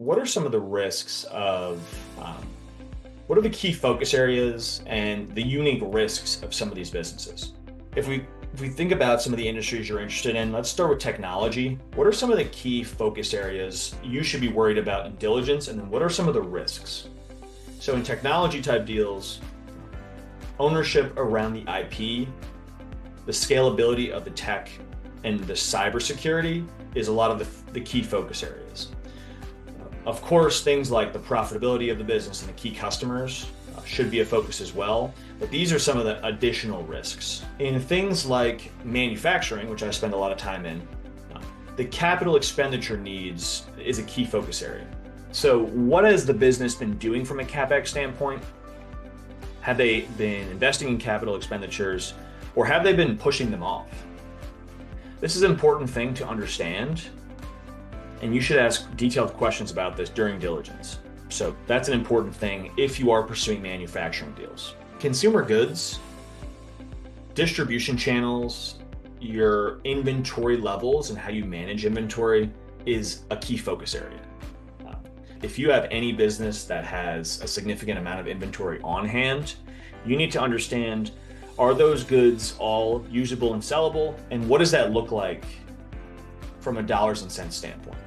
what are some of the risks of, what are the key focus areas and the unique risks of some of these businesses? If we think about some of the industries you're interested in, let's start with technology. What are some of the key focus areas you should be worried about in diligence, and then what are some of the risks? So in technology type deals, ownership around the IP, the scalability of the tech, and the cybersecurity is a lot of the key focus areas. Of course, things like the profitability of the business and the key customers should be a focus as well, but these are some of the additional risks. In things like manufacturing, which I spend a lot of time in, the capital expenditure needs is a key focus area. So what has the business been doing from a capex standpoint? Have they been investing in capital expenditures, or have they been pushing them off? This is an important thing to understand, and you should ask detailed questions about this during diligence. So that's an important thing if you are pursuing manufacturing deals. Consumer goods, distribution channels, your inventory levels and how you manage inventory is a key focus area. If you have any business that has a significant amount of inventory on hand, you need to understand, are those goods all usable and sellable? And what does that look like from a dollars and cents standpoint?